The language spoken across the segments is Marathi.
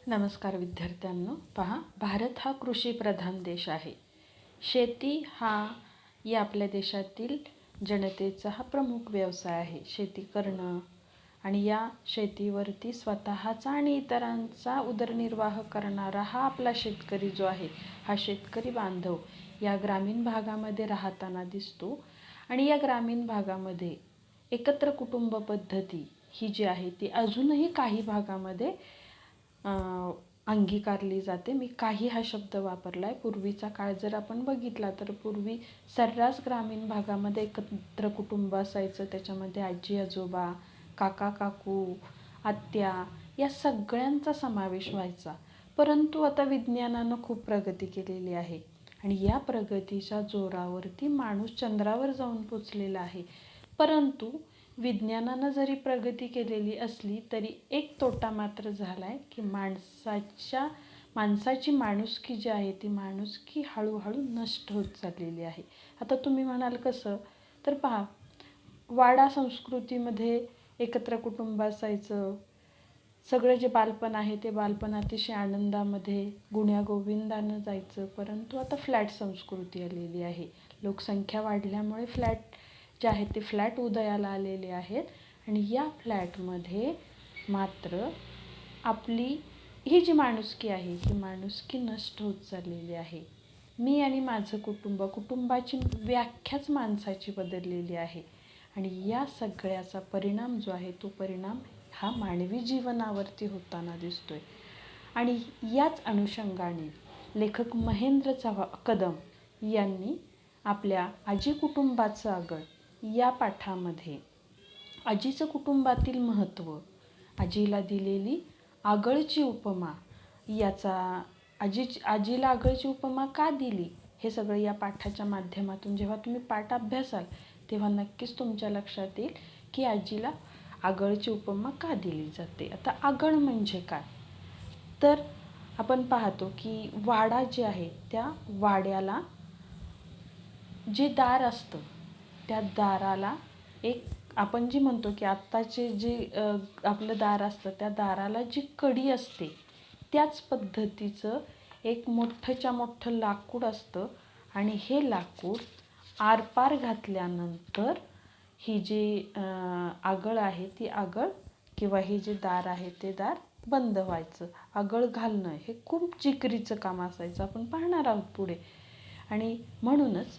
नमस्कार विद्यार्थ्यांनो, पहा, भारत हा कृषीप्रधान देश आहे. शेती हा या आपल्या देशातील जनतेचा हा प्रमुख व्यवसाय आहे. शेती करणं आणि या शेतीवरती स्वतःचा आणि इतरांचा उदरनिर्वाह करणारा हा आपला शेतकरी जो आहे, हा शेतकरी बांधव या ग्रामीण भागामध्ये राहताना दिसतो. आणि या ग्रामीण भागामध्ये एकत्र कुटुंब पद्धती ही जी आहे ती अजूनही काही भागामध्ये अंगीकारली जाते. मी काही हा शब्द वापरला आहे. पूर्वीचा काळ जर आपण बघितला तर पूर्वी सर्रास ग्रामीण भागामध्ये एकत्र कुटुंब असायचं. त्याच्यामध्ये आजी आजोबा, काका काकू, आत्या या सगळ्यांचा समावेश व्हायचा. परंतु आता विज्ञानानं खूप प्रगती केलेली आहे आणि या प्रगतीच्या जोरावरती माणूस चंद्रावर जाऊन पोचलेला आहे. परंतु विज्ञानानं जरी प्रगती केलेली असली तरी एक तोटा मात्र झाला आहे की माणसाची माणुसकी जी आहे ती माणुसकी हळूहळू नष्ट होत चाललेली आहे. आता तुम्ही म्हणाल कसं, तर पहा, वाडा संस्कृतीमध्ये एकत्र कुटुंब असायचं. सगळं जे बालपण आहे ते बालपण अतिशय आनंदामध्ये गुण्यागोविंदानं जायचं. परंतु आता फ्लॅट संस्कृती आलेली आहे. लोकसंख्या वाढल्यामुळे फ्लॅट जे आहेत ते फ्लॅट उदयाला आलेले आहेत आणि या फ्लॅटमध्ये मात्र आपली ही जी माणुसकी आहे ही माणुसकी नष्ट होत चाललेली आहे. मी आणि माझं कुटुंब, कुटुंबाची व्याख्याच माणसाची बदललेली आहे आणि या सगळ्याचा परिणाम जो आहे तो परिणाम हा मानवी जीवनावरती होताना दिसतोय. आणि याच अनुषंगाने लेखक महेंद्र कदम यांनी आपल्या आजी कुटुंबाचं आगळ या पाठामध्ये आजीचं कुटुंबातील महत्त्व, आजीला दिलेली आगळची उपमा, आजीला आगळची उपमा का दिली, हे सगळं या पाठाच्या माध्यमातून जेव्हा तुम्ही पाठ अभ्यासाल तेव्हा नक्कीच तुमच्या लक्षात येईल की आजीला आगळची उपमा का दिली जाते. आता आगळ म्हणजे काय, तर आपण पाहतो की वाडा जे आहे त्या वाड्याला जे दार असतं त्या दाराला एक, आपण जी म्हणतो की आत्ताचे जे आपलं दार असतं त्या दाराला जी कडी असते त्याच पद्धतीचं एक मोठंच्या मोठं लाकूड असतं आणि हे लाकूड आरपार घातल्यानंतर ही जी आगळ आहे ती आगळ किंवा हे जे दार आहे ते दार बंद व्हायचं. आगळ घालणं हे खूप जिकिरीचं काम असायचं, आपण पाहणार आहोत पुढे. आणि म्हणूनच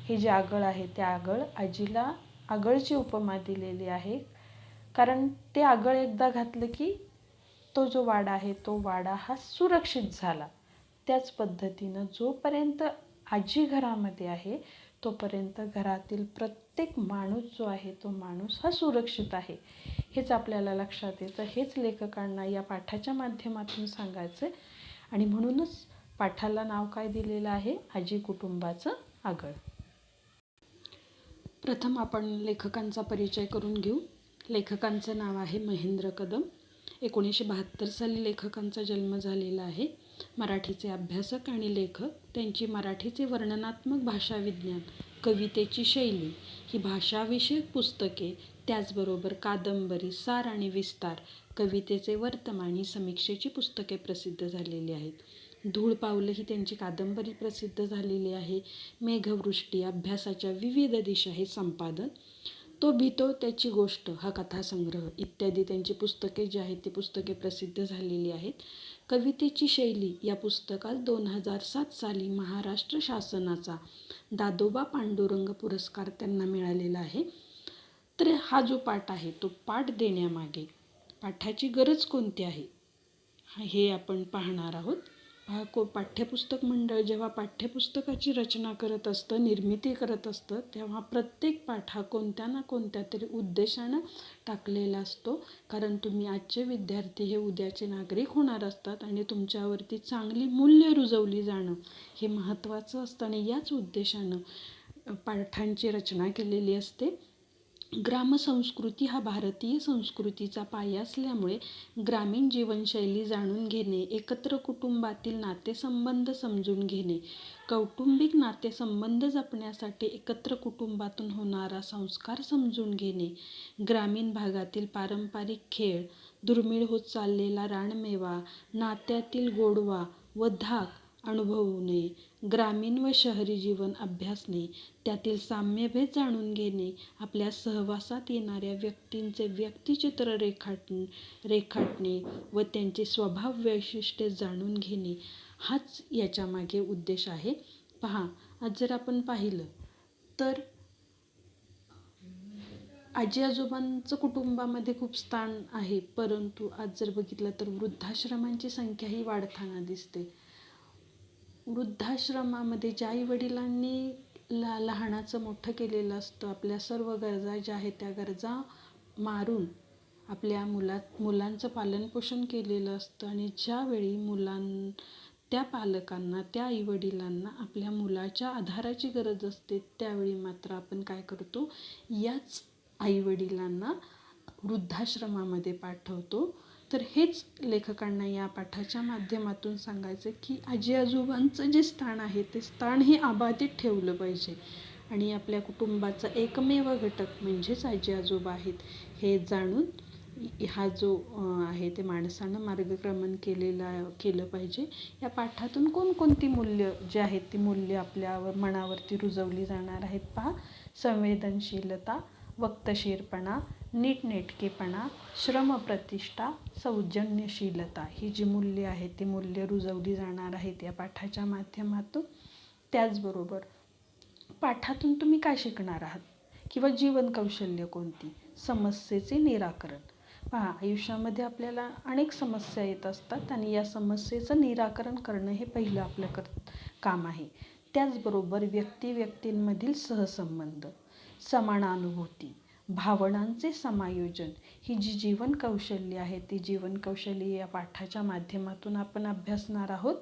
हे जे आगळ आहे त्या आजीला आगळची उपमा दिलेली आहे, कारण ते आगळ एकदा घातलं की तो जो वाडा आहे तो वाडा हा सुरक्षित झाला. त्याच पद्धतीनं जोपर्यंत आजी घरामध्ये आहे तोपर्यंत घरातील प्रत्येक माणूस जो आहे तो माणूस हा सुरक्षित आहे, हेच आपल्याला लक्षात येतं. हेच लेखकांना या पाठाच्या माध्यमातून सांगायचं आहे आणि म्हणूनच पाठाला नाव काय दिलेलं आहे, आजी कुटुंबाचं आगळ. प्रथम आपण लेखकांचा परिचय करून घेऊ. लेखकांचं नाव आहे महेंद्र कदम. 1972 साली लेखकांचा जन्म झालेला आहे. मराठीचे अभ्यासक आणि लेखक. त्यांची मराठीचे वर्णनात्मक भाषाविज्ञान, कवितेची शैली ही भाषाविषयक पुस्तके, त्याचबरोबर कादंबरी, सार आणि विस्तार, कवितेचे वर्तमान ही समीक्षेची पुस्तके प्रसिद्ध झालेली आहेत. धूळ पावलं ही त्यांची कादंबरी प्रसिद्ध झालेली आहे. मेघवृष्टी, अभ्यासाच्या विविध दिशा हे संपादन, तो भितो त्याची गोष्ट हा कथासंग्रह इत्यादी त्यांची पुस्तके जी आहेत ती पुस्तके प्रसिद्ध झालेली आहेत. कवितेची शैली या पुस्तकात 2007 साली महाराष्ट्र शासनाचा दादोबा पांडुरंग पुरस्कार त्यांना मिळालेला आहे. तर हा जो पाठ आहे तो पाठ देण्यामागे पाठाची गरज कोणती आहे हे आपण पाहणार आहोत. पाठ्यपुस्तक मंडळ जेव्हा पाठ्यपुस्तकाची रचना करत असतं, निर्मिती करत असतं, तेव्हा प्रत्येक पाठ हा कोणत्या ना कोणत्या तरी उद्देशानं टाकलेला असतो. कारण तुम्ही आजचे विद्यार्थी हे उद्याचे नागरिक होणार असतात आणि तुमच्यावरती चांगली मूल्य रुजवली जाणं हे महत्त्वाचं असतं आणि याच उद्देशानं पाठांची रचना केलेली असते. ग्रामसंस्कृती हा भारतीय संस्कृतीचा पाया असल्यामुळे ग्रामीण जीवनशैली जाणून घेणे, एकत्र कुटुंबातील नातेसंबंध समजून घेणे, कौटुंबिक नातेसंबंध जपण्यासाठी एकत्र कुटुंबातून होणारा संस्कार समजून घेणे, ग्रामीण भागातील पारंपरिक खेळ दुर्मिळ होत चाललेला रानमेवा, नात्यातील गोडवा व धाक अनुभवणे, ग्रामीण व शहरी जीवन अभ्यासणे, त्यातील साम्यभेद जाणून घेणे, आपल्या सहवासात येणाऱ्या व्यक्तींचे व्यक्तिचित्र रेखाटणे व त्यांचे स्वभाव वैशिष्ट्ये जाणून घेणे, हाच याच्यामागे उद्देश आहे. पहा, आज जर आपण पाहिलं तर आजी आजोबांचं कुटुंबामध्ये खूप स्थान आहे, परंतु आज जर बघितलं तर वृद्धाश्रमांची संख्याही वाढताना दिसते. वृद्धाश्रमामध्ये ज्या आईवडिलांनी लहानाचं मोठं केलेलं असतं, आपल्या सर्व गरजा ज्या आहेत त्या गरजा मारून आपल्या मुलांचं पालनपोषण केलेलं असतं आणि ज्यावेळी त्या पालकांना, त्या आईवडिलांना आपल्या मुलाच्या आधाराची गरज असते, त्यावेळी मात्र आपण काय करतो, याच आईवडिलांना वृद्धाश्रमामध्ये पाठवतो. तर हेच लेखकांना या पाठाच्या माध्यमातून सांगायचं की आजी आजोबांचं जे स्थान आहे ते स्थान हे अबाधित ठेवलं पाहिजे आणि आपल्या कुटुंबाचा एकमेव घटक म्हणजेच आजी आजोबा आहेत हे जाणून हा जो आहे ते माणसानं मार्गक्रमण केलं पाहिजे. या पाठातून कोणकोणती मूल्य जे आहेत ती मूल्य आपल्या मनावरती रुजवली जाणार आहेत. पहा, संवेदनशीलता, वक्तशीरपणा, नीटनेटकेपणा, श्रमप्रतिष्ठा, सौजन्यशीलता ही जी मूल्ये आहेत ती मूल्य रुजवली जाणार आहेत या पाठाच्या माध्यमातून. त्याचबरोबर पाठातून तुम्ही काय शिकणार आहात किंवा जीवन कौशल्य कोणती? समस्येचे निराकरण. पहा, आयुष्यामध्ये आपल्याला अनेक समस्या येत असतात आणि या समस्येचं निराकरण करणं हे पहिलं आपलं काम आहे. त्याचबरोबर व्यक्तींमधील सहसंबंध, समानानुभूती, भावनांचे समायोजन ही जी जीवन कौशल्य आहे ती जीवन कौशल्य या पाठाच्या माध्यमातून आपण अभ्यासणार आहोत.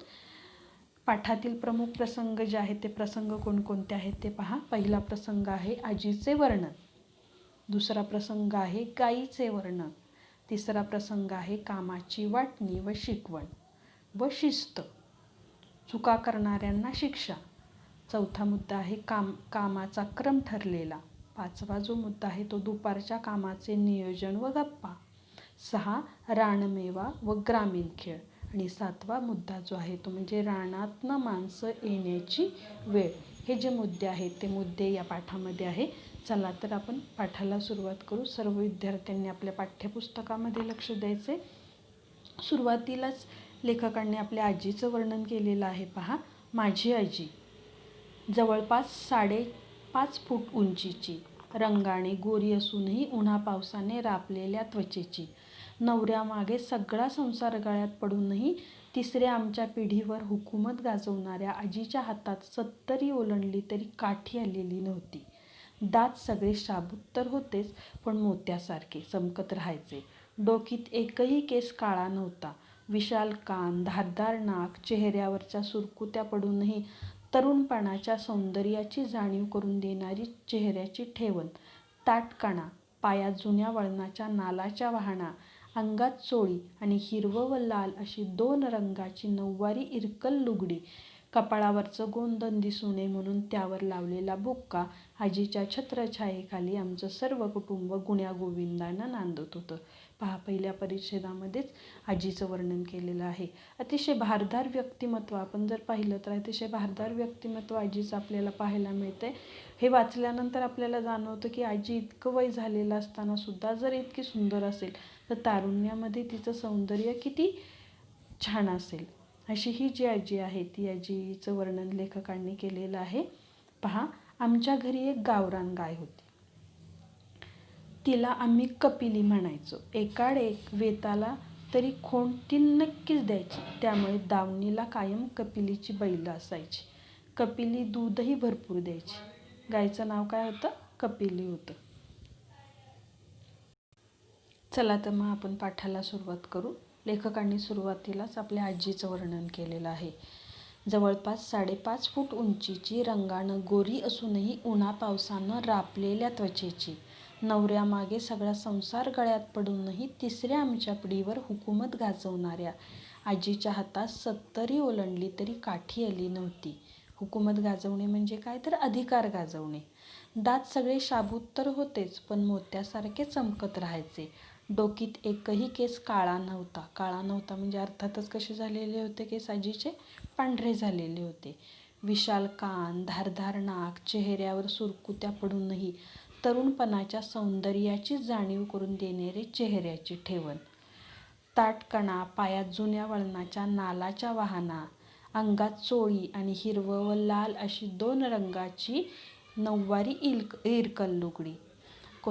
पाठातील प्रमुख प्रसंग जे आहेत ते प्रसंग कोणकोणते आहेत ते पहा. पहिला प्रसंग आहे आजीचे वर्णन, दुसरा प्रसंग आहे गायीचे वर्णन, तिसरा प्रसंग आहे कामाची वाटणी व शिकवण व शिस्त, चुका करणाऱ्यांना शिक्षा, चौथा मुद्दा आहे कामाचा क्रम ठरलेला, पाचवा जो मुद्दा आहे तो दुपारच्या कामाचे नियोजन व गप्पा, 6 रानमेवा व ग्रामीण खेळ आणि 7वा मुद्दा जो आहे तो म्हणजे रानातनं माणसं येण्याची वेळ. हे जे मुद्दे आहेत ते मुद्दे या पाठामध्ये आहे. चला तर आपण पाठाला सुरुवात करू. सर्व विद्यार्थ्यांनी आपल्या पाठ्यपुस्तकामध्ये लक्ष द्यायचे. सुरुवातीलाच लेखकांनी आपल्या आजीचं वर्णन केलेलं आहे. पहा, माझी आजी जवळपास 5.5 फूट उंचीची, रंगाने गोरी असूनही उन्हा पावसाने रापलेल्या त्वचेची, नवऱ्यामागे सगळा संसार गळ्यात पडूनही तिसऱ्या आमच्या पिढीवर हुकूमत गाजवणाऱ्या आजीच्या हातात 70 ओलांडली तरी काठी आलेली नव्हती. दात सगळे शाबूत तर होतेच, पण मोत्यासारखे चमकत राहायचे. डोकीत एकही केस काळा नव्हता. विशाल कान, धारदार नाक, चेहऱ्यावरच्या सुरकुत्या पडूनही तरुणपणाच्या सौंदर्याची जाणीव करून देणारी चेहऱ्याची ठेवण, ताठकणा, पायात जुन्या वळणाच्या नालाच्या वाहना, अंगात चोळी आणि हिरवं व लाल अशी 2 रंगाची नऊवारी इरकल लुगडी, कपाळावरचं गोंधन दिसू नये म्हणून त्यावर लावलेला बुक्का, आजीच्या छत्रछायेखाली आमचं सर्व कुटुंब गुण्यागोविंदानं नांदत होतं. पहा, पहिल्या परिच्छेदामध्येच आजीचं वर्णन केलेलं आहे. अतिशय भारदार व्यक्तिमत्व आपण जर पाहिलं तर अतिशय भारदार व्यक्तिमत्व आजीचं आपल्याला पाहायला मिळते. हे वाचल्यानंतर आपल्याला जाणवतं की आजी इतकं वय झालेलं असताना सुद्धा जर इतकी सुंदर असेल तर तारुण्यामध्ये तिचं सौंदर्य किती छान असेल. अशी ही जी आजी आहे ती आजीचं वर्णन लेखकांनी केलेलं आहे. पहा, आमच्या घरी एक गावरान गाय होती. तिला आम्ही कपिली म्हणायचो. एकाड एक वेताला तरी खोंड ती नक्कीच द्यायची. त्यामुळे दावणीला कायम कपिलीची बैलं असायची. कपिली दूधही भरपूर द्यायची. गायचं नाव काय होतं? कपिली होतं. चला तर मग आपण पाठाला सुरुवात करू. लेखकांनी सुरुवातीलाच आपल्या आजीचं वर्णन केलेलं आहे. जवळपास 5.5 फूट उंचीची, रंगानं गोरी असूनही उन्हा पावसानं रापलेल्या त्वचेची, नवऱ्यामागे सगळा संसार गळ्यात पडूनही तिसऱ्या आमच्या पिढीवर हुकूमत गाजवणाऱ्या आजीच्या हातात 70 ओलांडली तरी काठी आली नव्हती. हुकूमत गाजवणे म्हणजे काय तर अधिकार गाजवणे. दात सगळे शाबूत तर होतेच, पण मोत्यासारखे चमकत राहायचे. डोकीत एकही केस काळा नव्हता. काळा नव्हता म्हणजे अर्थातच कसे झालेले होते केस आजीचे? पांढरे झालेले होते. विशाल कान, धारदार नाक, चेहऱ्यावर सुरकुत्या पडूनही तरुणपणाच्या सौंदर्याची जाणीव करून देणारे चेहऱ्याची ठेवण. ताठकणा, पायात जुन्या वळणाच्या नालाच्या वाहना, अंगात चोळी आणि हिरवं व लाल अशी 2 रंगाची नऊवारी इरकल लुगडी.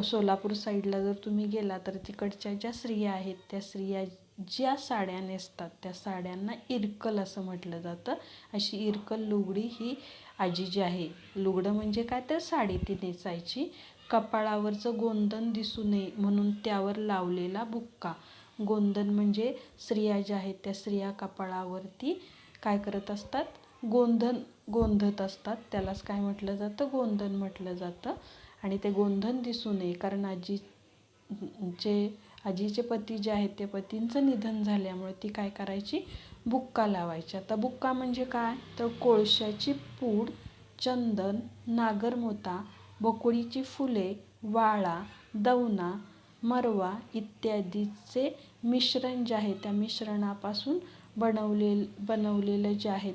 सोलापूर साईडला जर तुम्ही गेला तर तिकडच्या ज्या स्त्रिया आहेत त्या स्त्रिया ज्या साड्या नेसतात त्या साड्यांना इरकल असं म्हटलं जातं. अशी इरकल लुगडी ही आजी जी आहे, लुगडं म्हणजे काय तर साडी ती नेसायची. कपाळावरचं गोंधन दिसू नये म्हणून त्यावर लावलेला बुक्का. गोंधन म्हणजे स्त्रिया ज्या आहेत त्या स्त्रिया कपाळावरती काय करत असतात? गोंधत असतात. त्यालाच काय म्हटलं जातं? गोंधन म्हटलं जातं. आणि ते गोंधन दिसू नये कारण आजीचे पती जे आहेत ते पतींचं निधन झाल्यामुळे ती काय करायची? बुक्का लावायची. आता बुक्का म्हणजे काय? तर कोळशाची पूड, चंदन, नागरमोता, बकुळीची फुले, वाळा, दवना, मरवा इत्यादीचे मिश्रण जे आहे त्या मिश्रणापासून बनवलेलं जे आहे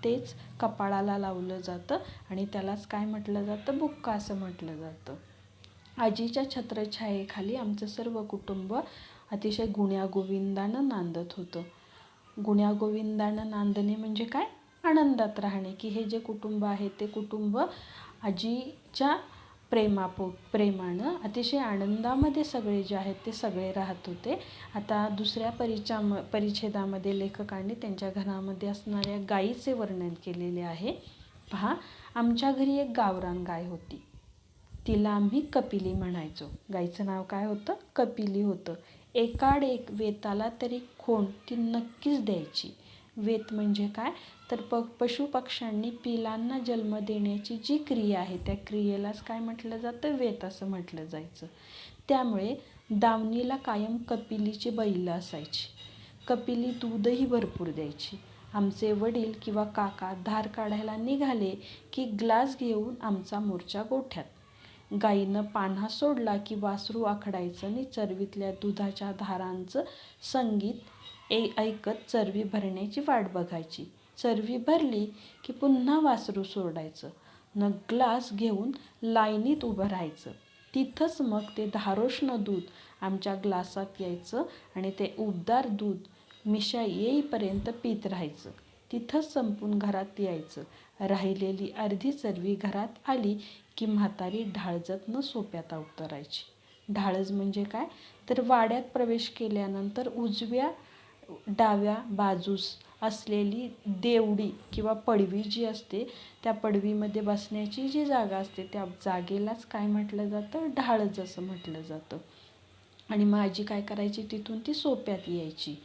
तेच कपाळाला लावलं जातं आणि त्यालाच काय म्हटलं जातं? बुक्का असं म्हटलं जातं. आजीच्या छत्रछायेखाली आमचं सर्व कुटुंब अतिशय गुण्यागोविंदानं नांदत होतं. गुण्यागोविंदानं नांदणे म्हणजे काय? आनंदात राहणे. की हे जे कुटुंब आहे ते कुटुंब आजीच्या प्रेमानं अतिशय आनंदामध्ये सगळे जे आहेत ते सगळे राहत होते. आता दुसऱ्या परिच्छेदामध्ये लेखकांनी त्यांच्या घरामध्ये असणाऱ्या गायीचे वर्णन केलेले आहे. पहा, आमच्या घरी एक गावरान गाय होती. तिला आम्ही कपिली म्हणायचो. गायीचं नाव काय होतं? कपिली होतं. एकाड एक वेताला तरी खोंड ती नक्कीच द्यायची. वेत म्हणजे काय? तर पशुपक्ष्यांनी पिलांना जन्म देण्याची जी क्रिया आहे त्या क्रियेलाच काय म्हटलं जातं? वेत असं म्हटलं जायचं. त्यामुळे दावणीला कायम कपिलीची बैलं असायची. कपिली दूधही भरपूर द्यायची. आमचे वडील किंवा काका धार काढायला निघाले की ग्लास घेऊन आमचा मोर्चा गोठ्यात. गाईनं पान्हा सोडला की वासरू आखडायचं आणि चरवीतल्या दुधाच्या धारांचं संगीत ऐकत चरवी भरण्याची वाट बघायची. चरवी भरली की पुन्हा वासरू सोडायचं न ग्लास घेऊन लाईनीत उभं राहायचं. तिथंच मग ते धारोष्ण दूध आमच्या ग्लासात यायचं आणि ते उबदार दूध मिशा येईपर्यंत पीत राहायचं. तिथंच संपून घरात यायचं. राहिलेली अर्धी चरवी घरात आली की म्हातारी ढाळजतनं सोप्यात उतरायची. ढाळज म्हणजे काय? तर वाड्यात प्रवेश केल्यानंतर उजव्या डाव्या बाजूस असलेली देवडी किंवा पडवी जी असते त्या पडवीमध्ये बसण्याची जी जागा असते त्या जागेलाच काय म्हटलं जातं? ढाळज असं म्हटलं जातं. आणि मग आजी काय करायची? तिथून ती सोप्यात यायची.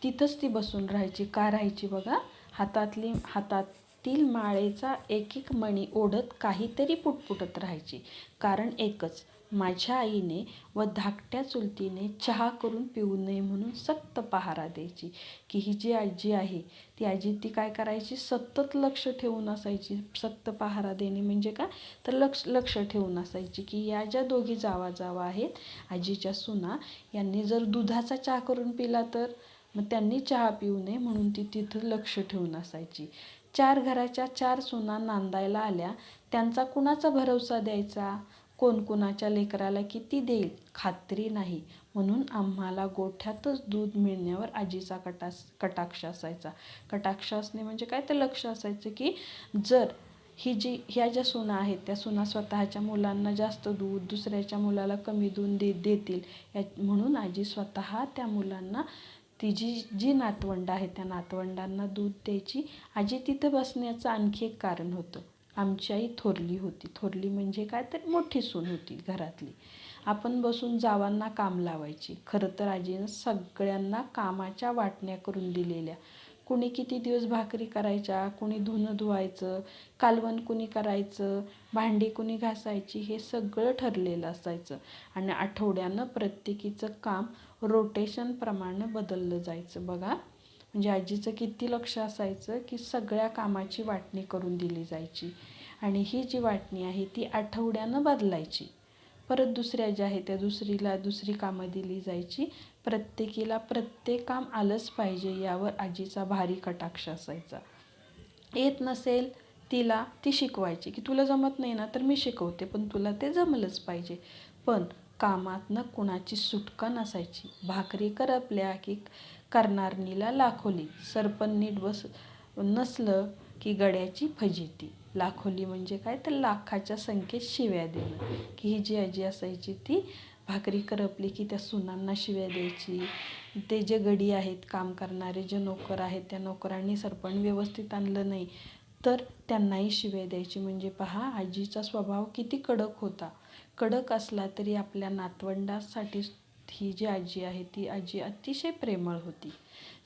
तिथंच ती बसून राहायची. का राहायची बघा? हातातील माळेचा एक एक मणी ओढत काहीतरी पुटपुटत राहायची. कारण एकच, माझ्या आईने व धाकट्या चुलतीने चहा करून पिऊ नये म्हणून सक्त पहारा द्यायची. की ही जी आजी आहे ती आजी ती काय करायची? सतत लक्ष ठेवून असायची. सक्त पहारा देणे म्हणजे काय? तर लक्ष ठेवून असायची की या ज्या दोघी जावा आहेत आजीच्या सुना, यांनी जर दुधाचा चहा करून पिला तर मग त्यांनी चहा पिऊ नये म्हणून ती तिथं लक्ष ठेवून असायची. 4 घराच्या 4 सुना नांदायला आल्या. त्यांचा कुणाचा भरवसा द्यायचा? कोण कुणाच्या लेकराला किती देईल खात्री नाही. म्हणून आम्हाला गोठ्यातच दूध मिळण्यावर आजीचा कटाक्ष असायचा. कटाक्ष असणे म्हणजे काय? तर लक्ष असायचं की जर ह्या ज्या सुना आहेत त्या सुना स्वतःच्या मुलांना जास्त दूध, दुसऱ्याच्या मुलाला कमी दूध देतील म्हणून आजी स्वतः त्या मुलांना ती जी नातवंड आहेत त्या नातवंडांना दूध द्यायची. आजी तिथं बसण्याचं आणखी एक कारण होतं. आमची आई थोरली होती. थोरली म्हणजे काय? तर मोठी सून होती घरातली. आपण बसून जावांना काम लावायची. खरं तर आजीनं सगळ्यांना कामाच्या वाटण्या करून दिलेल्या. कुणी किती दिवस भाकरी करायच्या, कुणी धुणं धुवायचं, कालवण कुणी करायचं, भांडी कुणी घासायची हे सगळं ठरलेलं असायचं. आणि आठवड्यानं प्रत्येकीचं काम रोटेशनप्रमाणे बदललं जायचं. बघा, म्हणजे आजीचं किती लक्ष असायचं की सगळ्या कामाची वाटणी करून दिली जायची. आणि ही जी वाटणी आहे ती आठवड्यानं बदलायची. परत दुसऱ्या ज्या आहेत त्या दुसरीला दुसरी कामं दिली जायची. प्रत्येकीला प्रत्येक काम आलंच पाहिजे यावर आजीचा भारी कटाक्ष असायचा. येत नसेल तिला ती शिकवायची की तुला जमत नाही ना तर मी शिकवते, पण तुला ते जमलंच पाहिजे. पण कामातनं कुणाची सुटका नसायची. भाकरी करपल्या की करणारणीला लाखोली, सरपण नीट नसलं की गड्याची फजिती. लाखोली म्हणजे काय तर लाखाच्या संख्येत शिव्या देणं. की ही जी आजी असायची ती भाकरी करपली की त्या सुनांना शिव्या द्यायची. ते जे गडी आहेत, काम करणारे जे नोकर आहेत, त्या नोकरांनी सरपण व्यवस्थित आणलं नाही तर त्यांनाही शिव्या द्यायची. म्हणजे पहा आजीचा स्वभाव किती कडक होता. कडक असला तरी आपल्या नातवंडासाठी ही जी आजी आहे ती आजी अतिशय प्रेमळ होती.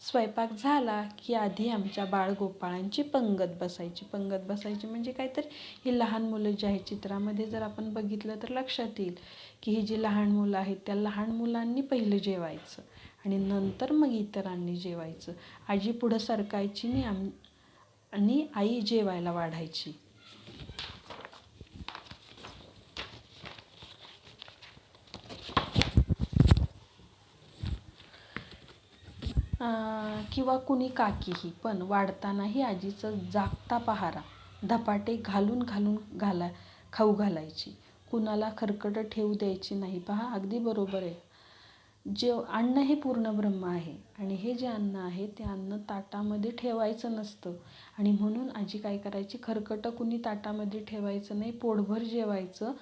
स्वयंपाक झाला की आधी आमच्या बाळगोपाळांची पंगत बसायची. पंगत बसायची म्हणजे काय तर ही लहान मुलं जी आहेत, चित्रामध्ये जर आपण बघितलं तर लक्षात येईल की ही जी लहान मुलं आहेत त्या लहान मुलांनी पहिलं जेवायचं आणि नंतर मग इतरांनी जेवायचं. आजी पुढं सरकायची आणि आई जेवायला वाढायची. किंवा कुणी काकीही, पण वाढतानाही आजीचं जागता पहारा धपाटे घालून खाऊ घालायची. कुणाला खरकटं ठेवू द्यायची नाही. पहा अगदी बरोबर आहे. अन्न हे पूर्ण ब्रह्म आहे आणि हे जे अन्न आहे ते अन्न ताटामध्ये ठेवायचं नसतं आणि म्हणून आजी काय करायची, खरकटं कुणी ताटामध्ये ठेवायचं नाही, पोटभर जेवायचं.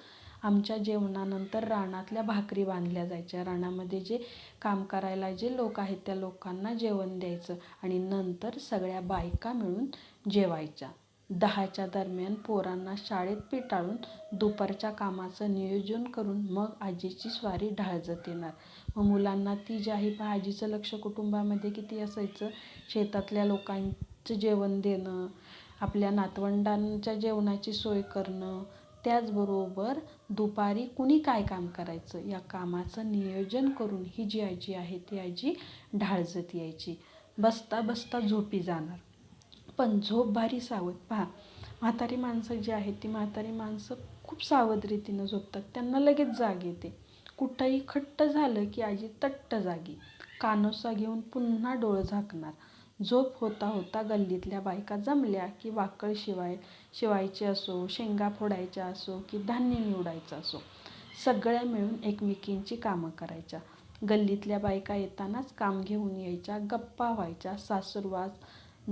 आमच्या जेवणानंतर रानातल्या भाकरी बांधल्या जायच्या. रानामध्ये जे काम करायला जे लोक आहेत त्या लोकांना जेवण द्यायचं आणि नंतर सगळ्या बायका मिळून जेवायच्या. 10च्या दरम्यान पोरांना शाळेत पिटाळून दुपारच्या कामाचं नियोजन करून मग आजीची स्वारी ढाळजत येणार. मग मुलांना ती जी आहे पहा आजीचं लक्ष कुटुंबामध्ये किती असायचं. शेतातल्या लोकांचं जेवण देणं, आपल्या नातवंडांच्या जेवणाची सोय करणं, त्याचबरोबर दुपारी कुणी काय काम करायचं या कामाचं नियोजन करून ही जी आजी आहे ती आजी ढाळजत यायची. बसता बसता झोपी जाणार, पण झोप भारी सावध. पहा म्हातारी माणसं जी आहेत ती म्हातारी माणसं खूप सावध रीतीनं झोपतात. त्यांना लगेच जाग येते. कुठंही खट्ट झालं की आजी तट्ट जागी, कानोसा घेऊन पुन्हा डोळं झाकणार. झोप होता होता गल्लीतल्या बायका जमल्या की वाकळ शिवायचे असो, शेंगा फोडायच्या असो की धान्य निवडायचं असो, सगळ्या मिळून एकमेकींची कामं करायच्या. गल्लीतल्या बायका येतानाच काम घेऊन यायच्या, गप्पा व्हायच्या, सासूरवास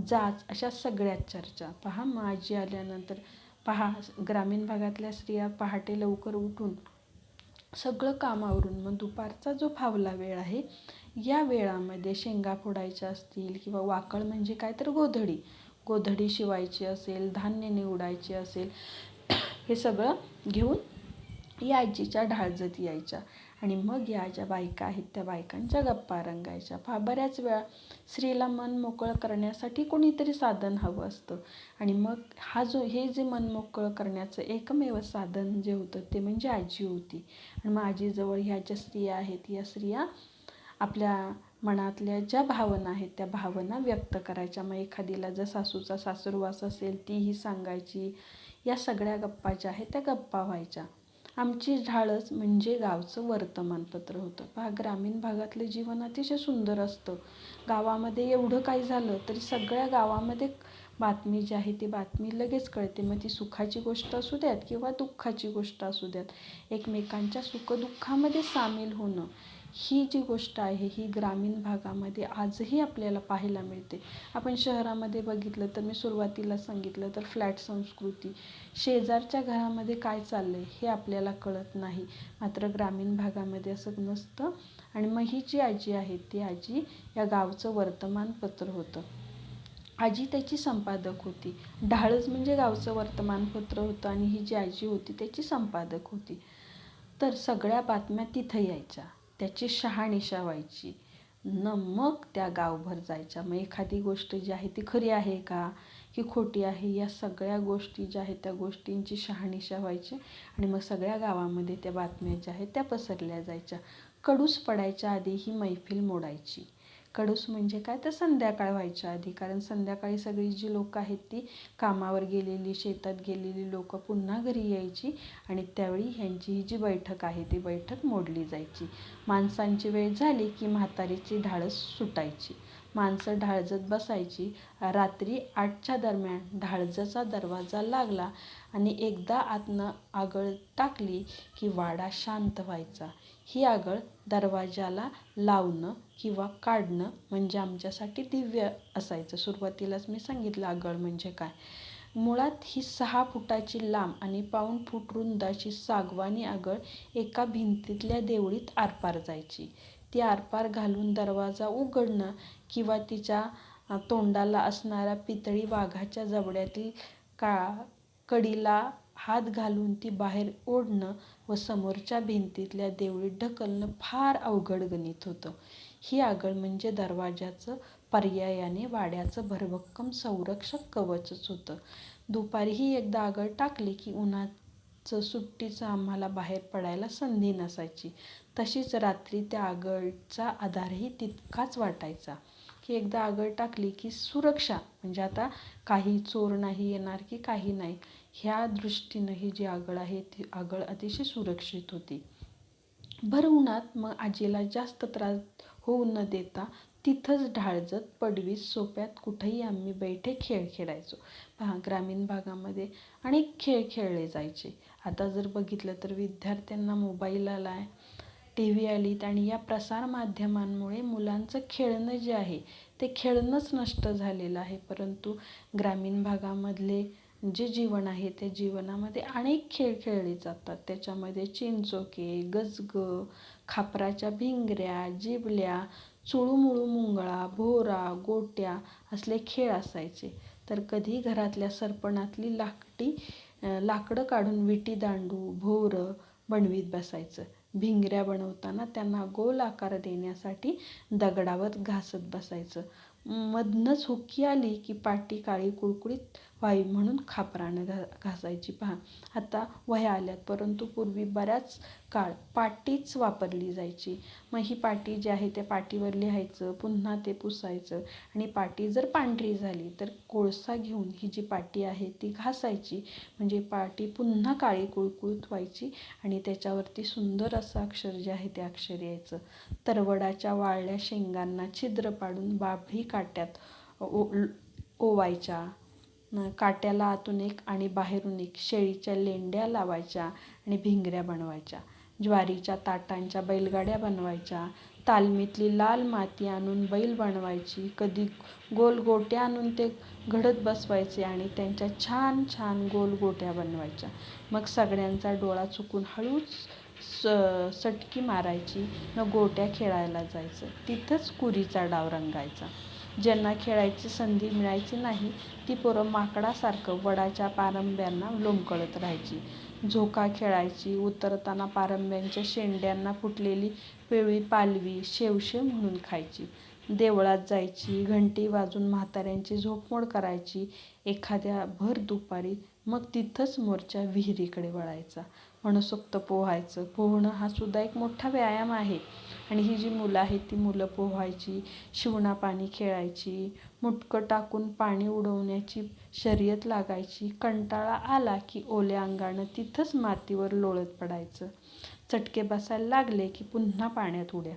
जाच अशा सगळ्याच चर्चा. पहा मग आजी आल्यानंतर पहा ग्रामीण भागातल्या स्त्रिया पहाटे लवकर उठून सगळं कामावरून मग दुपारचा जो फावला वेळ आहे या वेळामध्ये शेंगा फोडायच्या असतील किंवा वाकळ म्हणजे काय तर गोधडी शिवायची असेल, धान्य निवडायचे असेल, हे सगळं घेऊन या आजीच्या ढाळजत यायच्या आणि मग या ज्या बायका आहेत त्या बायकांच्या गप्पा रंगायच्या. पहा बऱ्याच वेळा स्त्रीला मन मोकळं करण्यासाठी कोणीतरी साधन हवं असतं आणि मग हे जे मन मोकळं करण्याचं एकमेव साधन जे होतं ते म्हणजे आजी होती. आणि मग आजीजवळ ह्या ज्या स्त्रिया आहेत या स्त्रिया आपल्या मनातल्या ज्या भावना आहेत त्या भावना व्यक्त करायच्या. मग एखादीला जर सासूचा सासूरवास असेल तीही सांगायची. या सगळ्या गप्पा ज्या आहेत त्या गप्पा व्हायच्या. आमची ढाळच म्हणजे गावचं वर्तमानपत्र होतं. पहा ग्रामीण भागातलं जीवन अतिशय सुंदर असतं. गावामध्ये एवढं काही झालं तरी सगळ्या गावामध्ये बातमी जी आहे ती बातमी लगेच कळते. मग ती सुखाची गोष्ट असू द्यात किंवा दुःखाची गोष्ट असू द्यात, एकमेकांच्या सुखदुःखामध्ये सामील होणं ही जी गोष्ट आहे ही ग्रामीण भागामध्ये आजही आपल्याला पाहायला मिळते. आपण शहरामध्ये बघितलं तर मी सुरुवातीला सांगितलं तर फ्लॅट संस्कृती, शेजारच्या घरामध्ये काय चाललं आहे हे आपल्याला कळत नाही. मात्र ग्रामीण भागामध्ये असं नसतं. आणि मग ही जी आजी आहे ती आजी या गावचं वर्तमानपत्र होतं. आजी त्याची संपादक होती. ढाळच म्हणजे गावचं वर्तमानपत्र होतं आणि ही जी आजी होती त्याची संपादक होती. तर सगळ्या बातम्या तिथं यायच्या, त्याची शहानिशा व्हायची मग त्या गावभर जायच्या. मग एखादी गोष्ट जी आहे ती खरी आहे का की खोटी आहे या सगळ्या गोष्टी ज्या आहेत त्या गोष्टींची शहानिशा व्हायची आणि मग सगळ्या गावामध्ये त्या बातम्या ज्या आहेत त्या पसरल्या जायच्या. कडूस पडायच्या आधी ही मैफिल मोडायची. कडूस म्हणजे काय तर संध्याकाळ व्हायच्या आधी, कारण संध्याकाळी सगळी जी लोक आहेत ती कामावर गेलेली, शेतात गेलेली लोक पुन्हा घरी यायची आणि त्यावेळी ह्यांची ही जी बैठक आहे ती बैठक मोडली जायची. माणसांची वेळ झाली की म्हातारीची ढाळस सुटायची. माणसं ढाळजत बसायची. रात्री 8च्या दरम्यान ढाळजाचा दरवाजा लागला आणि एकदा आतनं आगळ टाकली की वाडा शांत व्हायचा. ही आगळ दरवाजाला लावणं किंवा काढणं म्हणजे आमच्यासाठी दिव्य असायचं. सुरुवातीलाच मी सांगितलं आगळ म्हणजे काय. मुळात ही 6 फुटाची लांब आणि पाऊण फूट रुंद अशी सागवानी आगळ एका भिंतीतल्या देवळीत आरपार जायची. ती आरपार घालून दरवाजा उघडणं किंवा तिच्या तोंडाला असणाऱ्या पितळी वाघाच्या जबड्यातील कडीला हात घालून ती बाहेर ओढणं व समोरच्या भिंतीतल्या देवळीत ढकलणं फार अवघड गणित होतं. ही आगळ म्हणजे दरवाजाचं पर्यायाने वाड्याचं भरभक्कम संरक्षक कवचच होतं. दुपारीही एकदा आगळ टाकली की उन्हाचं सुट्टीचं आम्हाला बाहेर पडायला संधी नसायची. तशीच रात्री त्या आगळचा आधारही तितकाच वाटायचा की एकदा आगळ टाकली की सुरक्षा, म्हणजे आता काही चोर नाही येणार की काही नाही, ह्या दृष्टीनं ही जी आगळ आहे ती आगळ अतिशय सुरक्षित होती. भर उन्हात मग आजीला जास्त त्रास होऊ न देता तिथंच ढाळजत, पडवीत, सोप्यात कुठंही आम्ही बैठे खेळ खेळायचो. पहा, ग्रामीण भागामध्ये अनेक खेळ खेळले जायचे. आता जर बघितलं तर विद्यार्थ्यांना मोबाईल आला आहे, टी व्ही आलीत आणि या प्रसारमाध्यमांमुळे मुलांचं खेळणं जे आहे ते खेळणंच नष्ट झालेलं आहे. परंतु ग्रामीण भागामधले जे जीवन आहे त्या जीवनामध्ये अनेक खेळ खेळले जातात. त्याच्यामध्ये चिंचोके, गजगं, खापराच्या भिंगऱ्या, जिबल्या, चुळूमुळू मुंगळा, भोरा, गोट्या असले खेळ असायचे. तर कधी घरातल्या सरपणातली लाकडं काढून विटी दांडू, भोवरं बनवीत बसायचं. भिंगऱ्या बनवताना त्यांना गोल आकार देण्यासाठी दगडावर घासत बसायचं. मधनंच हुकी आली की पाटी काळी कुळकुळीत व्हावी म्हणून खापरानं घासायची. पहा, आता वह्या आल्यात, परंतु पूर्वी बऱ्याच काळ पाटीच वापरली जायची. मग ही पाटी जी आहे त्या पाटीवर लिहायचं, पुन्हा ते पुसायचं आणि पाटी जर पांढरी झाली तर कोळसा घेऊन ही जी पाटी आहे ती घासायची, म्हणजे पाटी पुन्हा काळी कुळकुळीत व्हायची आणि त्याच्यावरती सुंदर असं अक्षर जे आहे ते अक्षर यायचं. तरवडाच्या वाळल्या शेंगांना छिद्र पाडून बाभळी काट्यात ओवायच्या. काट्याला आतून एक आणि बाहेरून एक शेळीच्या लेंड्या लावायच्या आणि भिंगऱ्या बनवायच्या. ज्वारीच्या ताटांच्या बैलगाड्या बनवायच्या. तालमीतली लाल माती आणून बैल बनवायची. कधी गोल गोट्या आणून ते घडत बसवायचे आणि त्यांच्या छान छान गोल गोट्या बनवायच्या. मग सगळ्यांचा डोळा चुकून हळूच सटकी मारायची. मग गोट्या खेळायला जायचं. तिथंच कुरीचा डाव रंगायचा. ज्यांना खेळायची संधी मिळायची नाही ती पोरं माकडासारखं वडाच्या पारंब्यांना लोंबकळत राहायची. झोका खेळायची. उतरताना पारंब्यांच्या शेंड्यांना फुटलेली पिवळी पालवी शेवशेव म्हणून खायची. देवळात जायची. घंटी वाजून म्हाताऱ्यांची झोपमोड करायची एखाद्या भर दुपारी. मग तिथंच मोर्चा विहिरीकडे वळायचा. मनसोक्त पोहायचं. पोहणं हा सुद्धा एक मोठा व्यायाम आहे आणि ही जी मुलं आहेत ती मुलं पोहायची, शिवणापाणी खेळायची, मुटकं टाकून पाणी उडवण्याची शर्यत लागायची. कंटाळा आला की ओल्या अंगानं तिथंच मातीवर लोळत पडायचं. चटके बसायला लागले की पुन्हा पाण्यात उड्या.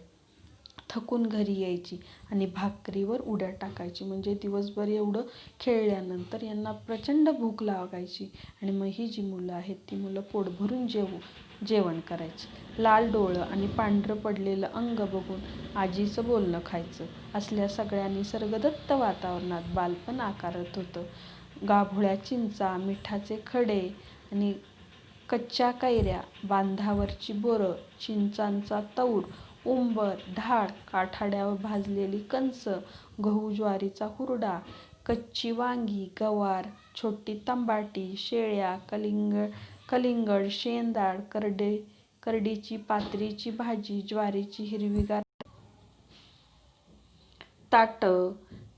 थकून घरी यायची आणि भाकरीवर उड्या टाकायची. म्हणजे दिवसभर एवढं खेळल्यानंतर यांना प्रचंड भूक लागायची आणि मग ही जी मुलं आहेत ती मुलं पोट भरून जेवण करायची. लाल डोळं आणि पांढरं पडलेलं अंग बघून आजीचं बोलणं खायचं. असल्या सगळ्या निसर्गदत्त वातावरणात बालपण आकारत होतं. गाभोळ्या चिंचा, मिठाचे खडे आणि कच्च्या कैऱ्या, बांधावरची बोरं, चिंचांचा तौर, उंबर, ढाळ, काठाड्यावर भाजलेली कणसं, गहू ज्वारीचा हुरडा, कच्ची वांगी, गवार, छोटी तंबाटी, शेळ्या, कलिंगड, शेंदाड, करडीची पातरीची भाजी, ज्वारीची हिरवीगार ताटं,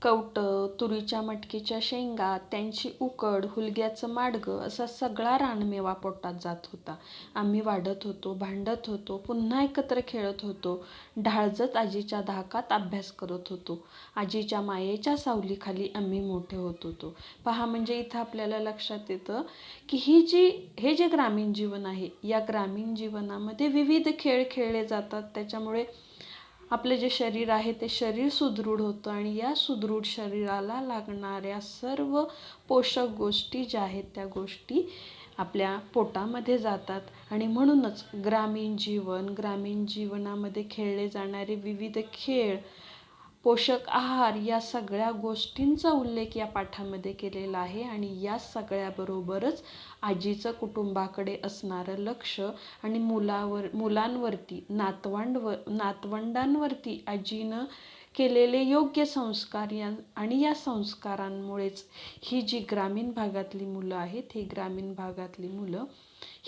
कवटं, तुरीच्या मटकीच्या शेंगा, त्यांची उकड, हुलग्याचं माडगं असा सगळा रानमेवा पोटात जात होता. आम्ही वाढत होतो, भांडत होतो, पुन्हा एकत्र खेळत होतो. ढाळजत आजीच्या धाकात अभ्यास करत होतो. आजीच्या मायेच्या सावलीखाली आम्ही मोठे होत होतो. पहा, म्हणजे इथं आपल्याला लक्षात येतं की हे जे ग्रामीण जीवन आहे, या ग्रामीण जीवनामध्ये विविध खेळ खेळले जातात. त्याच्यामुळे आपलं जे शरीर आहे ते शरीर सुदृढ होतं आणि या सुदृढ शरीराला लागणाऱ्या सर्व पोषक गोष्टी ज्या आहेत त्या गोष्टी आपल्या पोटामध्ये जातात. आणि म्हणूनच ग्रामीण जीवनामध्ये खेळले जाणारे विविध खेळ, पोषक आहार या सगळ्या गोष्टींचा उल्लेख या पाठामध्ये केलेला आहे. आणि या सगळ्याबरोबरच आजीचं कुटुंबाकडे असणारं लक्ष आणि मुलांवरती नातवंडांवरती आजीनं केलेले योग्य संस्कार आणि या संस्कारांमुळेच ही जी ग्रामीण भागातली मुलं आहेत, ही ग्रामीण भागातली मुलं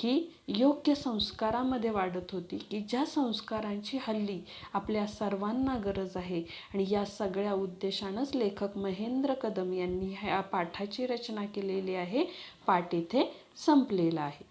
ही योग्य संस्कारामध्ये वाढत होती की ज्या संस्कारांची हल्ली आपल्या सर्वांना गरज आहे. आणि या सगळ्या उद्देशानंच लेखक महेंद्र कदम यांनी ह्या पाठाची रचना केलेली आहे. पाठ इथे संपलेला आहे.